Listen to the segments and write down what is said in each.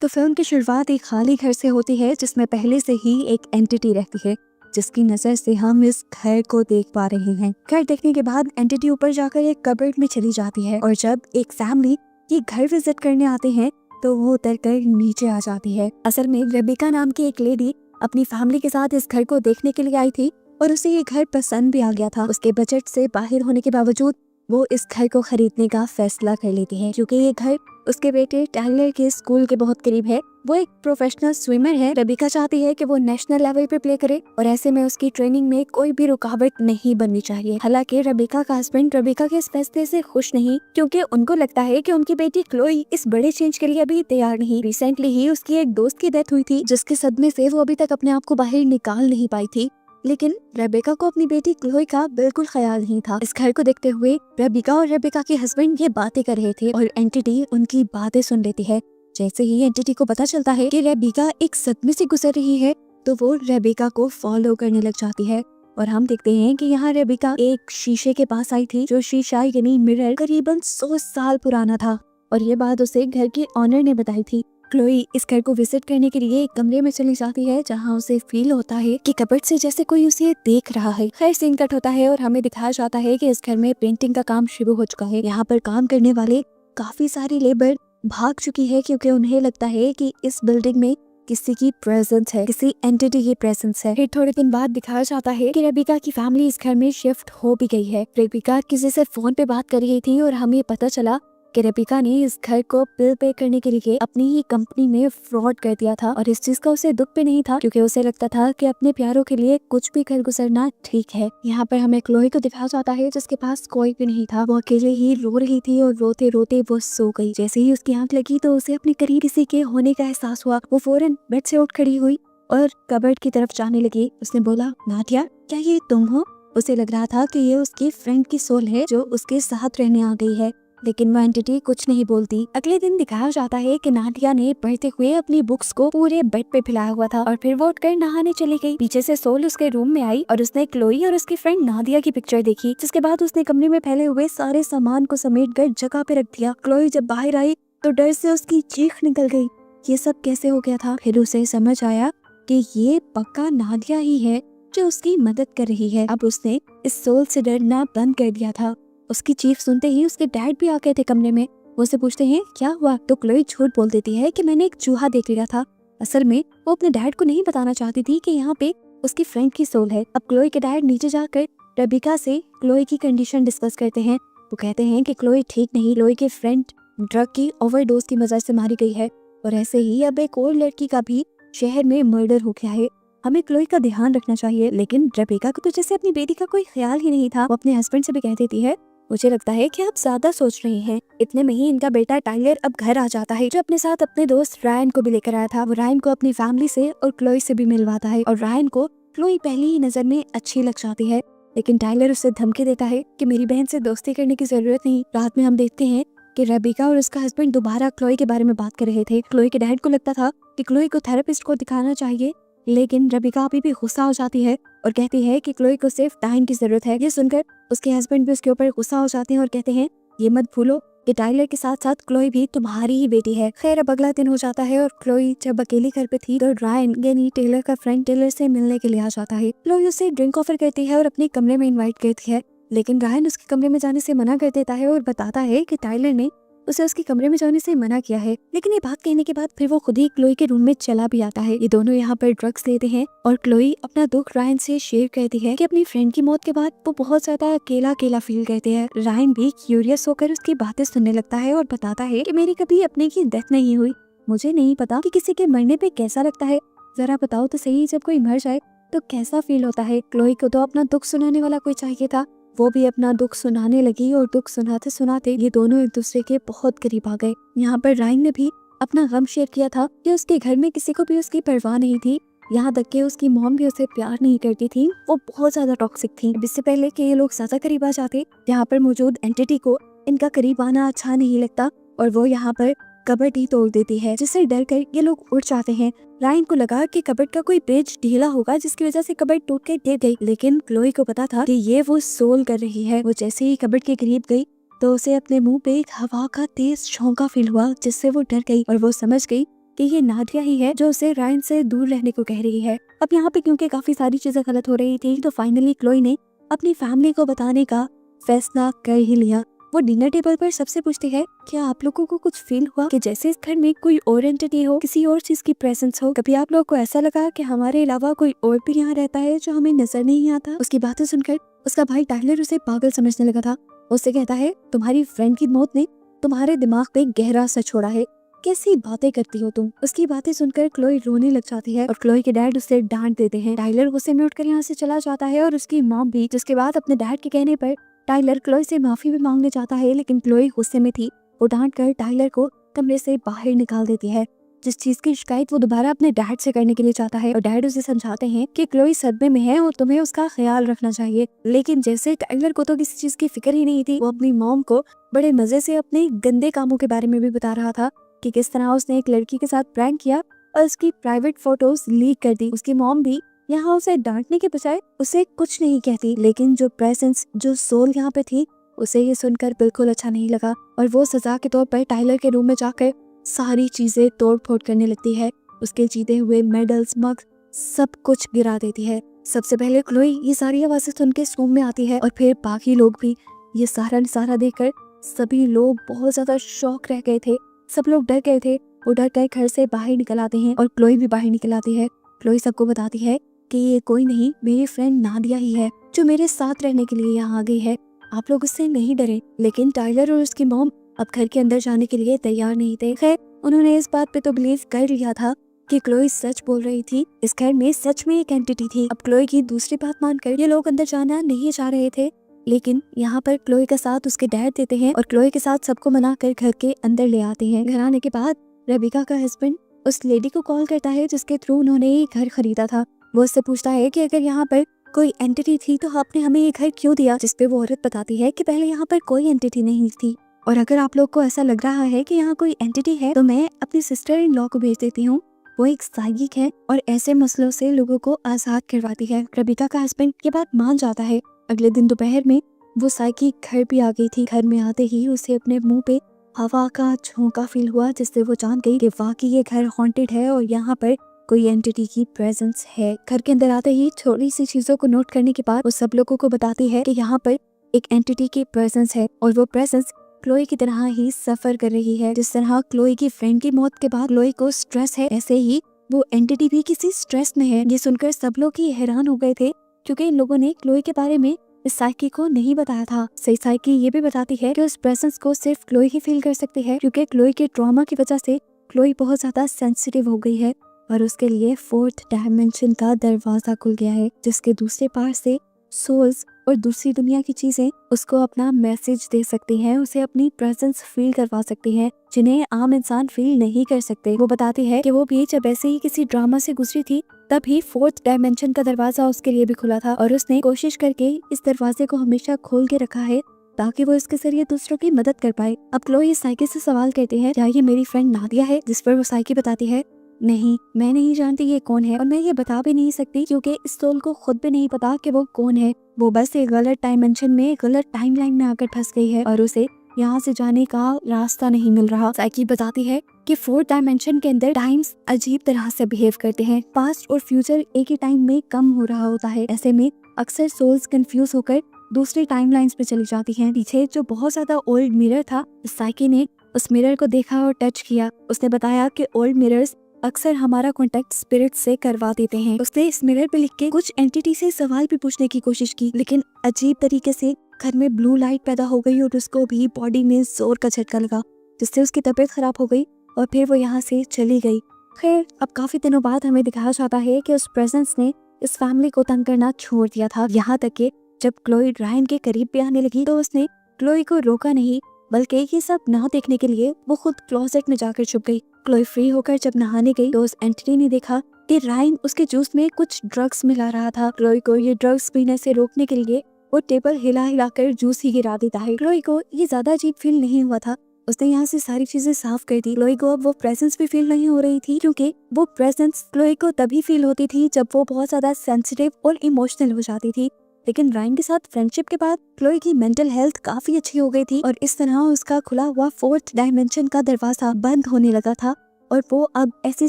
तो फिल्म की शुरुआत एक खाली घर से होती है जिसमें पहले से ही एक एंटिटी रहती है जिसकी नजर से हम इस घर को देख पा रहे हैं। घर देखने के बाद एंटिटी ऊपर जाकर एक कबर्ड में चली जाती है और जब एक फैमिली ये घर विजिट करने आते हैं तो वो उतरकर नीचे आ जाती है। असल में रेबिका नाम की एक लेडी अपनी फैमिली के साथ इस घर को देखने के लिए आई थी और उसे ये घर पसंद भी आ गया था। उसके बजट से बाहर होने के बावजूद वो इस घर को खरीदने का फैसला कर लेती है क्योंकि ये घर उसके बेटे टाइलर के स्कूल के बहुत करीब है। वो एक प्रोफेशनल स्विमर है। रेबिका चाहती है कि वो नेशनल लेवल पे प्ले करे और ऐसे में उसकी ट्रेनिंग में कोई भी रुकावट नहीं बननी चाहिए। हालांकि रेबिका का हस्बैंड रेबिका के इस फैसले से खुश नहीं क्योंकि उनको लगता है कि उनकी बेटी क्लोई इस बड़े चेंज के लिए अभी तैयार नहीं। रिसेंटली ही उसकी एक दोस्त की डेथ हुई थी जिसके सदमे से वो अभी तक अपने आप को बाहर निकाल नहीं पाई थी। लेकिन रेबिका को अपनी बेटी क्लोई का बिल्कुल ख्याल नहीं था। इस घर को देखते हुए रेबिका और रेबिका के हस्बैंड ये बातें कर रहे थे और एंटिटी उनकी बातें सुन लेती है। जैसे ही एंटिटी को पता चलता है कि रेबिका एक सदमे से गुजर रही है तो वो रेबिका को फॉलो करने लग जाती है और हम देखते हैं कि यहाँ रेबिका एक शीशे के पास आई थी जो शीशा यानी मिरर करीबन 100 साल पुराना था और ये बात उसे घर के ऑनर ने बताई थी। क्लोई इस घर को विजिट करने के लिए एक कमरे में चली जाती है जहां उसे फील होता है कि कबर्ड से जैसे कोई उसे देख रहा है। खैर सीन कट होता है और हमें दिखाया जाता है कि इस घर में पेंटिंग का काम शुरू हो चुका है। यहाँ पर काम करने वाले काफी सारी लेबर भाग चुकी है क्योंकि उन्हें लगता है कि इस बिल्डिंग में किसी की प्रेजेंस है, किसी एंटिटी की प्रेजेंस है। फिर थोड़े दिन बाद दिखाया जाता है कि रेबिका की फैमिली इस घर में शिफ्ट हो भी गई है। रेबिका किसी से फोन पे बात कर रही थी और हमें पता चला कि रेबिका ने इस घर को बिल पे करने के लिए अपनी ही कंपनी में फ्रॉड कर दिया था और इस चीज का उसे दुख भी नहीं था क्योंकि उसे लगता था कि अपने प्यारों के लिए कुछ भी कर गुजरना ठीक है। यहाँ पर हमें क्लोई को दिखाया जाता है जिसके पास कोई भी नहीं था। वो अकेले ही रो रही थी और रोते रोते वो सो गई। जैसे ही उसकी आंख लगी तो उसे अपने करीब किसी के होने का एहसास हुआ। वो फौरन बेड से उठ खड़ी हुई और कबर्ड की तरफ जाने लगी। उसने बोला, नादिया क्या ये तुम हो? उसे लग रहा था कि ये उसकी फ्रेंड की सोल है जो उसके साथ रहने आ गई है, लेकिन वो एंटिटी कुछ नहीं बोलती। अगले दिन दिखाया जाता है कि नादिया ने पढ़ते हुए अपनी बुक्स को पूरे बेड पे फैलाया हुआ था और फिर वो उठकर नहाने चली गई। पीछे से सोल उसके रूम में आई और उसने क्लोई और उसकी फ्रेंड नादिया की पिक्चर देखी, जिसके बाद उसने कमरे में फैले हुए सारे सामान को समेटकर जगह पे रख दिया। क्लोई जब बाहर आई तो डर से उसकी चीख निकल गई। ये सब कैसे हो गया था? फिर उसे समझ आया कि ये पक्का नादिया ही है जो उसकी मदद कर रही है। अब उसने इस सोल से डरना बंद कर दिया था। उसकी चीख सुनते ही उसके डैड भी आ गए थे कमरे में। वो उसे पूछते हैं क्या हुआ, तो क्लोई झूठ बोल देती है कि मैंने एक चूहा देख लिया था। असल में वो अपने डैड को नहीं बताना चाहती थी कि यहाँ पे उसकी फ्रेंड की सोल है। अब क्लोई के डैड नीचे जाकर रेबिका से क्लोई की कंडीशन डिस्कस करते हैं। वो कहते हैं कि क्लोई ठीक नहीं, क्लोई की फ्रेंड ड्रग की ओवरडोज की वजह से मारी गई है और ऐसे ही अब एक और लड़की का भी शहर में मर्डर हो गया है। हमें क्लोई का ध्यान रखना चाहिए। लेकिन रेबिका को तो जैसे अपनी बेटी का कोई ख्याल ही नहीं था। वो अपने हस्बैंड से भी कह देती है, मुझे लगता है कि आप ज्यादा सोच रही हैं। इतने में ही इनका बेटा टाइलर अब घर आ जाता है जो अपने साथ अपने दोस्त रायन को भी लेकर आया था। वो रायन को अपनी फैमिली से और क्लोई से भी मिलवाता है और रायन को क्लोई पहली ही नजर में अच्छी लग जाती है। लेकिन टाइलर उसे धमकी देता है कि मेरी बहन से दोस्ती करने की जरूरत नहीं। रात में हम देखते हैं कि रेबिका और उसका हस्बैंड दोबारा क्लोई के बारे में बात कर रहे थे। क्लोई के डैड को लगता था कि क्लोई को थेरेपिस्ट को दिखाना चाहिए, लेकिन रेबिका अभी भी गुस्सा हो जाती है और कहती है कि क्लोई को सिर्फ टाइम की जरूरत है। ये सुनकर उसके हस्बैंड भी उसके ऊपर गुस्सा हो जाते हैं और कहते हैं ये मत भूलो कि टाइलर के साथ साथ क्लोई भी तुम्हारी ही बेटी है। खैर अब अगला दिन हो जाता है और क्लोई जब अकेली घर पे थी तो रायन यानी टेलर का फ्रेंड टेलर से मिलने के लिए आ जाता है। क्लोई उसे ड्रिंक ऑफर करती है और अपने कमरे में इन्वाइट करती है, लेकिन रायन उसके कमरे में जाने से मना कर देता है और बताता है कि टाइलर ने उसे उसके कमरे में जाने से मना किया है। लेकिन ये बात कहने के बाद फिर वो खुद ही क्लोई के रूम में चला भी आता है। ये दोनों यहाँ पर ड्रग्स लेते हैं और क्लोई अपना दुख रायन से शेयर करती है कि अपनी फ्रेंड की मौत के बाद वो बहुत ज्यादा अकेला अकेला फील करते हैं। रायन भी क्यूरियस होकर उसकी बातें सुनने लगता है और बताता है कि मेरी कभी अपने की डेथ नहीं हुई, मुझे नहीं पता कि किसी के मरने पे कैसा लगता है, जरा बताओ तो सही, जब कोई मर जाए तो कैसा फील होता है। क्लोई को तो अपना दुख सुनाने वाला कोई चाहिए था। वो भी अपना दुख सुनाने लगी और दुख सुनाते सुनाते ये दोनों एक दूसरे के बहुत करीब आ गए। यहाँ पर रायन ने भी अपना गम शेयर किया था कि उसके घर में किसी को भी उसकी परवाह नहीं थी, यहाँ तक कि उसकी मॉम भी उसे प्यार नहीं करती थी। वो बहुत ज्यादा टॉक्सिक थी। इससे पहले कि ये लोग ज्यादा करीब आ जाते, यहाँ पर मौजूद एंटिटी को इनका करीब आना अच्छा नहीं लगता और वो यहाँ पर कबर्ड ही तोड़ देती है, जिससे डर कर ये लोग उड़ जाते हैं। रायन को लगा कि कबर्ड का कोई ब्रिज ढीला होगा जिसकी वजह से कबर्ड टूट कर गिर गई, लेकिन क्लोई को पता था कि ये वो सोल कर रही है। वो जैसे ही कबर्ड के करीब गई तो उसे अपने मुंह पे एक हवा का तेज झोंका फील हुआ जिससे वो डर गई और वो समझ गई कि ये नादिया ही है जो उसे रायन से दूर रहने को कह रही है। अब यहाँ पे क्योंकि काफी सारी चीजें गलत हो रही थी तो फाइनली क्लोई ने अपनी फैमिली को बताने का फैसला कर ही लिया। वो डिनर टेबल पर सबसे पूछती है, क्या आप लोगों को कुछ फील हुआ कि जैसे इस घर में कोई और एंटिटी हो, किसी और चीज की प्रेजेंस हो? कभी आप लोगों को ऐसा लगा कि हमारे अलावा कोई और भी यहाँ रहता है जो हमें नजर नहीं आता? उसकी बातें सुनकर उसका भाई टाइलर उसे पागल समझने लगा था। उससे कहता है, तुम्हारी फ्रेंड की मौत ने तुम्हारे दिमाग पे गहरा असर छोड़ा है, कैसी बातें करती हो तुम? उसकी बातें सुनकर क्लोई रोने लग जाती है और क्लोई के डैड उसे डांट देते हैं। टाइलर गुस्से में उठकर यहाँ से चला जाता है और उसकी मॉम भी, जिसके बाद अपने डैड के कहने पर टाइलर क्लोई से माफी भी मांगने जाता है, लेकिन क्लोई गुस्से में थी। वो डांट कर टाइलर को कमरे से बाहर निकाल देती है। जिस चीज की शिकायत वो दोबारा अपने डैड से करने के लिए चाहता है और डैड उसे समझाते हैं कि क्लोई सदमे में है और तुम्हें उसका ख्याल रखना चाहिए। लेकिन जैसे टाइलर को तो किसी चीज की फिक्र ही नहीं थी, वो अपनी मॉम को बड़े मजे से अपने गंदे कामों के बारे में भी बता रहा था कि किस तरह उसने एक लड़की के साथ प्रैंक किया और उसकी प्राइवेट फोटोज लीक कर दी। उसकी मॉम भी यहाँ उसे डांटने के बजाय उसे कुछ नहीं कहती, लेकिन जो प्रेजेंस, जो सोल यहाँ पे थी, उसे ये सुनकर बिल्कुल अच्छा नहीं लगा और वो सजा के तौर पर टाइलर के रूम में जाकर सारी चीजें तोड़ फोड़ करने लगती है। उसके जीते हुए मेडल्स, मग, सब कुछ गिरा देती है। सबसे पहले क्लोई ये सारी आवाजें सुन के रूम में आती है और फिर बाकी लोग भी। ये सारा नजारा देखकर सभी लोग बहुत ज्यादा शॉक रह गए थे। सब लोग डर गए थे। वो डर कर घर से बाहर निकल आते हैं और क्लोई भी बाहर निकल आती है। क्लोई सबको बताती है कि ये कोई नहीं, मेरी फ्रेंड नादिया ही है जो मेरे साथ रहने के लिए यहाँ आ गई है। आप लोग उससे नहीं डरे। लेकिन टाइलर और उसकी मॉम अब घर के अंदर जाने के लिए तैयार नहीं थे। खैर, उन्होंने इस बात पे तो बिलीव कर लिया था कि क्लोई सच बोल रही थी। इस घर में सच में एक एंटिटी थी। अब क्लोई की दूसरी बात मानकर ये लोग अंदर जाना नहीं चाह रहे थे, लेकिन यहाँ पर क्लोई का साथ उसके डैड देते हैं और क्लोई के साथ सबको मना कर घर के अंदर ले आते हैं। घर आने के बाद रेबिका का हस्बैंड उस लेडी को कॉल करता है जिसके थ्रू उन्होंने ये घर खरीदा था। वो उससे पूछता है कि अगर यहाँ पर कोई एंटिटी थी तो आपने हमें ये घर क्यों दिया? जिसपे वो औरत बताती है कि पहले यहाँ पर कोई एंटिटी नहीं थी और अगर आप लोग को ऐसा लग रहा है कि यहाँ कोई एंटिटी है तो मैं अपनी सिस्टर इन लॉ को भेज देती हूँ। वो एक साइकिक है और ऐसे मसलों से लोगों को आजाद करवाती है। रेबिका का हस्बैंड ये बात मान जाता है। अगले दिन दोपहर में वो साइकिक घर भी आ गई थी। घर में आते ही उसे अपने मुंह पे हवा का झोंका फील हुआ, जिससे वो जान गई कि वाकई ये घर हॉन्टेड है और यहाँ पर कोई एंटिटी की प्रेजेंस है। घर के अंदर आते ही थोड़ी सी चीजों को नोट करने के बाद वो सब लोगों को बताती है कि यहाँ पर एक एंटिटी की प्रेजेंस है और वो प्रेजेंस क्लोई की तरह ही सफर कर रही है। जिस तरह क्लोई की फ्रेंड की मौत के बाद क्लोई को स्ट्रेस है, ऐसे ही वो एंटिटी भी किसी स्ट्रेस में है। ये सुनकर सब लोग ही हैरान हो गए थे क्योंकि इन लोगों ने क्लोई के बारे में इस साइकी को नहीं बताया था। सही साइकी ये भी बताती है कि उस प्रेजेंस को सिर्फ क्लोई ही फील कर सकती है क्योंकि क्लोई के ट्रॉमा की वजह से क्लोई बहुत ज्यादा सेंसिटिव हो गई है और उसके लिए फोर्थ डायमेंशन का दरवाजा खुल गया है, जिसके दूसरे पार से सोल्स और दूसरी दुनिया की चीजें उसको अपना मैसेज दे सकती हैं, उसे अपनी प्रेजेंस फील करवा सकती हैं, जिन्हें आम इंसान फील नहीं कर सकते। वो बताती है कि वो भी जब ऐसे ही किसी ड्रामा से गुजरी थी तभी फोर्थ डायमेंशन का दरवाजा उसके लिए भी खुला था और उसने कोशिश करके इस दरवाजे को हमेशा खोल के रखा है ताकि वो इसके जरिए दूसरों की मदद कर पाए। अब क्लोई साइकी से सवाल करती है, क्या ये मेरी फ्रेंड नादिया है? जिस पर वो साइकी बताती है, नहीं, मैं नहीं जानती ये कौन है और मैं ये बता भी नहीं सकती क्योंकि इस सोल को खुद भी नहीं पता कि वो कौन है। वो बस एक गलत डायमेंशन में, गलत टाइमलाइन में आकर फंस गई है और उसे यहाँ से जाने का रास्ता नहीं मिल रहा। साइकी बताती है कि फोर्थ डायमेंशन के अंदर टाइम्स अजीब तरह से बिहेव करते हैं। पास्ट और फ्यूचर एक ही टाइम में कम हो रहा होता है। ऐसे में अक्सर सोल्स कंफ्यूज होकर दूसरी टाइमलाइंस पे चली जाती हैं। पीछे जो बहुत ज्यादा ओल्ड मिरर था, साइकी ने उस मिरर को देखा और टच किया। उसने बताया कि ओल्ड मिरर्स अक्सर हमारा कांटेक्ट स्पिरिट से करवा देते हैं। उसने इस मिरर पे लिख के कुछ एंटिटी से सवाल भी पूछने की कोशिश की, लेकिन अजीब तरीके से घर में ब्लू लाइट पैदा हो गई और उसको भी बॉडी में जोर का झटका लगा, जिससे उसकी तबीयत खराब हो गई और फिर वो यहाँ से चली गई। खैर, अब काफी दिनों बाद हमें दिखाया जाता है कि उस प्रेजेंस ने इस फैमिली को तंग करना छोड़ दिया था। यहाँ तक कि जब क्लोई रायन के करीब भी आने लगी तो उसने क्लोई को रोका नहीं, बल्कि ये सब ना देखने के लिए वो खुद क्लोजेट में जाकर छुप गई। क्लोई फ्री होकर जब नहाने गई तो उस एंटिटी ने देखा कि रायन उसके जूस में कुछ ड्रग्स मिला रहा था। क्लोई को ये ड्रग्स पीने से रोकने के लिए वो टेबल हिला हिला कर जूस ही गिरा देता है। क्लोई को ये ज्यादा अजीब फील नहीं हुआ था। उसने यहाँ से सारी चीजें साफ कर दी। क्लोई को अब वो प्रेजेंस भी फील नहीं हो रही थी क्योंकि वो प्रेजेंस क्लोई को तभी फील होती थी जब वो बहुत ज्यादा सेंसिटिव और इमोशनल हो जाती थी। लेकिन रायन के साथ फ्रेंडशिप के बाद क्लोई की मेंटल हेल्थ काफी अच्छी हो गई थी और इस तरह उसका खुला हुआ फोर्थ डायमेंशन का दरवाजा बंद होने लगा था और वो अब ऐसी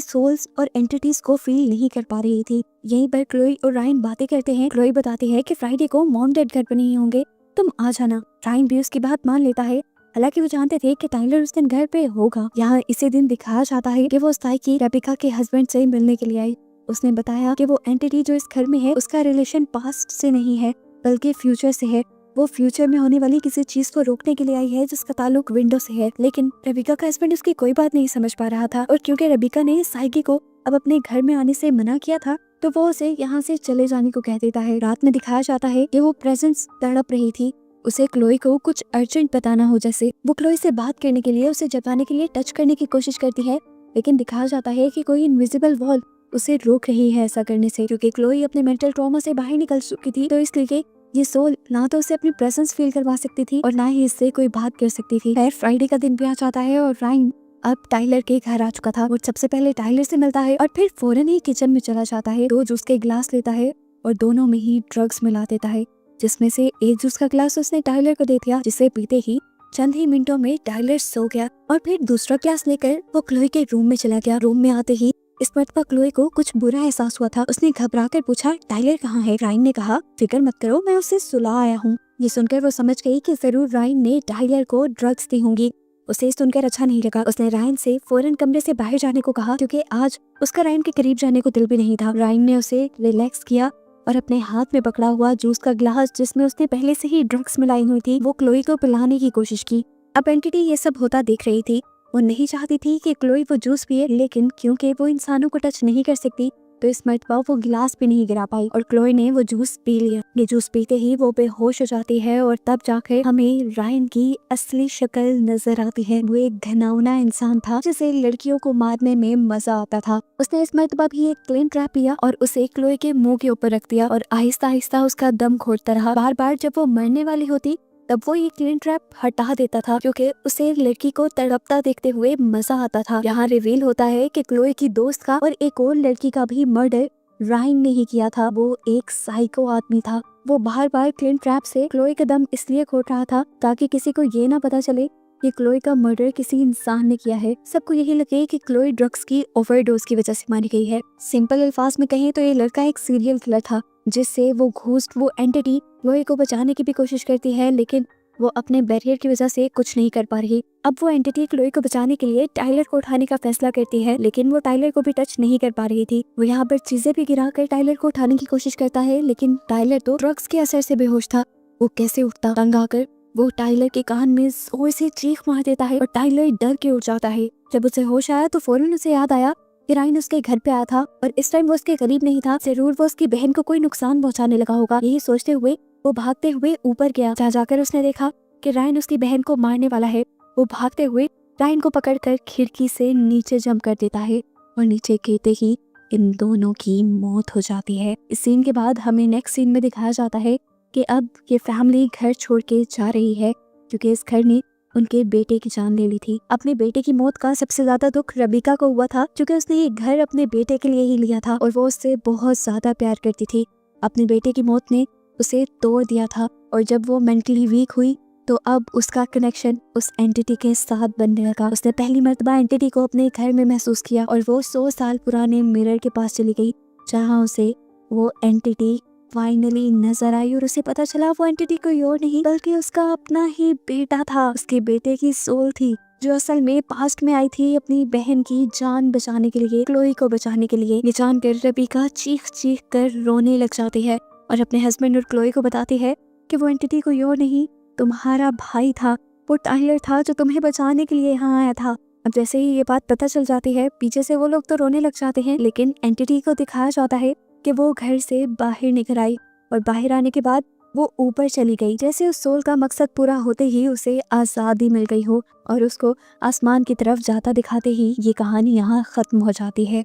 सोल्स और एंटिटीज को फील नहीं कर पा रही थी। यहीं पर क्लोई और रायन बातें करते हैं। क्लोई बताती है कि फ्राइडे को मॉम डैड घर पर नहीं होंगे, तुम आ जाना। रायन भी उसकी बात मान लेता है, हालांकि वो जानते थे कि टाइलर उस दिन घर पे होगा। यहाँ इसी दिन दिखाया जाता है कि वो स्टाइकी रेबिका के हस्बैंड से मिलने के लिए आई। उसने बताया कि वो एंटिटी जो इस घर में है उसका रिलेशन पास्ट से नहीं है बल्कि फ्यूचर से है। वो फ्यूचर में होने वाली किसी चीज को रोकने के लिए आई है जिसका ताल्लुक विंडो से है। लेकिन रेबिका का हस्बैंड उसकी कोई बात नहीं समझ पा रहा था, और क्योंकि रेबिका ने साइकी को अब अपने घर में आने से मना किया था तो वो उसे यहाँ से चले जाने को कह देता है। रात में दिखाया जाता है कि वो प्रेजेंस तड़प रही थी, उसे क्लोई को कुछ अर्जेंट बताना हो जैसे। वो क्लोई से बात करने के लिए, उसे जताने के लिए टच करने की कोशिश करती है, लेकिन दिखाया जाता है कि कोई इनविजिबल वॉल उसे रोक रही है ऐसा करने से। क्योंकि क्लोई अपने मेंटल ट्रॉमा से बाहर निकल चुकी थी, तो इसलिए ये सोल ना तो उसे अपनी प्रेजेंस फील करवा सकती थी और ना ही इससे कोई बात कर सकती थी। खैर फ्राइडे का दिन भी आ जाता है और रायन अब टाइलर के घर आ चुका था। वो सबसे पहले टाइलर से मिलता है और फिर फौरन ही किचन में चला जाता है। 2 जूस के गिलास लेता है और दोनों में ही ड्रग्स मिला देता है, जिसमें से एक जूस का गिलास उसने टाइलर को दे दिया, जिसे पीते ही चंद ही मिनटों में टाइलर सो गया। और फिर दूसरा गिलास लेकर वो क्लोई के रूम में चला गया। रूम में आते ही इस मर्तबा क्लोई को कुछ बुरा एहसास हुआ था। उसने घबराकर पूछा, टाइलर कहाँ है? रायन ने कहा, फिक्र मत करो, मैं उसे सुला आया हूँ। ये सुनकर वो समझ गई कि जरूर रायन ने टाइलर को ड्रग्स दी होंगी। उसे सुनकर अच्छा नहीं लगा। उसने रायन से फौरन कमरे से बाहर जाने को कहा, क्योंकि आज उसका रायन के करीब जाने को दिल भी नहीं था। रायन ने उसे रिलैक्स किया और अपने हाथ में पकड़ा हुआ जूस का गिलास, जिसमें उसने पहले से ही ड्रग्स मिलाई हुई थी, वो क्लोई को पिलाने की कोशिश की। अब एंटिटी ये सब होता देख रही थी। वो नहीं चाहती थी कि क्लोई वो जूस पिए, लेकिन क्योंकि वो इंसानों को टच नहीं कर सकती तो इस मर्तबा वो गिलास भी नहीं गिरा पाई और क्लोई ने वो जूस पी लिया। ये जूस पीते ही वो बेहोश हो जाती है और तब जाकर हमें रायन की असली शक्ल नजर आती है। वो एक घिनौना इंसान था जिसे लड़कियों को मारने में मजा आता था। उसने इस मर्तबा भी एक क्लीन ट्रैप लिया और उसे क्लोई के मुंह के ऊपर रख दिया और आहिस्ता आहिस्ता उसका दम घोटता रहा। बार बार जब वो मरने वाली होती तब वो ये क्लीन ट्रैप हटा देता था, क्योंकि उसे लड़की को तड़पता देखते हुए मजा आता था। यहाँ रिवील होता है कि क्लोई की दोस्त का और एक और लड़की का भी मर्डर रायन ने ही किया था। वो एक साइको आदमी था। वो बार बार क्लीन ट्रैप से क्लोई का दम इसलिए घोट रहा था ताकि किसी को ये ना पता चले कि क्लोई का मर्डर किसी इंसान ने किया है। सबको यही लगे कि क्लोई ड्रग्स की ओवरडोज की वजह से मारी गई है। सिंपल अल्फाज में कहें तो ये लड़का एक सीरियल किलर था, जिससे वो घोस्ट, वो एंटिटी क्लोई को बचाने की भी कोशिश करती है, लेकिन वो अपने बैरियर की वजह से कुछ नहीं कर पा रही। अब वो एंटिटी क्लोई को बचाने के लिए टाइलर को उठाने का फैसला करती है, लेकिन वो टाइलर को भी टच नहीं कर पा रही थी। वो यहाँ पर चीजें भी गिरा कर टाइलर को उठाने की कोशिश करता है, लेकिन टाइलर तो ड्रग्स के असर से बेहोश था। वो कैसे उठता? तंग आकर वो टाइलर के कान में जोर से चीख मार देता है और टाइलर डर के उठ जाता है। जब उसे होश आया तो फौरन उसे याद आया कि रायन उसके घर पे आया था और इस टाइम वो उसके करीब नहीं था। जरूर वो उसकी बहन को कोई नुकसान पहुंचाने लगा होगा। यही सोचते हुए वो भागते हुए ऊपर गया, जहाँ जाकर उसने देखा कि रायन उसकी बहन को मारने वाला है। वो भागते हुए रायन को पकड़कर खिड़की से नीचे जंप कर देता है और नीचे गिरते ही इन दोनों की मौत हो जाती है। इस सीन के बाद हमें नेक्स्ट सीन में दिखाया जाता है कि अब ये फैमिली घर छोड़ के जा रही है, क्योंकि इस घर ने उनके बेटे की जान ले ली थी। अपने बेटे की मौत का सबसे ज्यादा दुख रेबिका को हुआ था, क्योंकि उसने ये घर अपने बेटे के लिए ही लिया था और वो उससे बहुत ज्यादा प्यार करती थी। अपने बेटे की मौत ने उसे तोड़ दिया था और जब वो मेंटली वीक हुई तो अब उसका कनेक्शन उस एंटिटी के साथ बनने लगा। उसने पहली मर्तबा एंटिटी को अपने घर में महसूस किया और वो 100 साल पुराने मिरर के पास चली गई, जहाँ उसे वो एंटिटी फाइनली नजर आई और उसे पता चला वो एंटिटी कोई और नहीं बल्कि उसका अपना ही बेटा था। उसके बेटे की सोल थी, जो असल में पास्ट में आई थी अपनी बहन की जान बचाने के लिए, क्लोई को बचाने के लिए। ये जानकर रेबिका चीख चीख कर रोने लग जाती है और अपने हस्बैंड और क्लोई को बताती है कि वो एंटिटी कोई और नहीं, तुम्हारा भाई था। वो टाइलर था जो तुम्हें बचाने के लिए यहाँ आया था। अब जैसे ही ये बात पता चल जाती है, पीछे से वो लोग तो रोने लग जाते हैं, लेकिन एंटिटी को दिखाया जाता है कि वो घर से बाहर निकल आई और बाहर आने के बाद वो ऊपर चली गई, जैसे उस सोल का मकसद पूरा होते ही उसे आज़ादी मिल गई हो और उसको आसमान की तरफ जाता दिखाते ही ये कहानी यहाँ खत्म हो जाती है।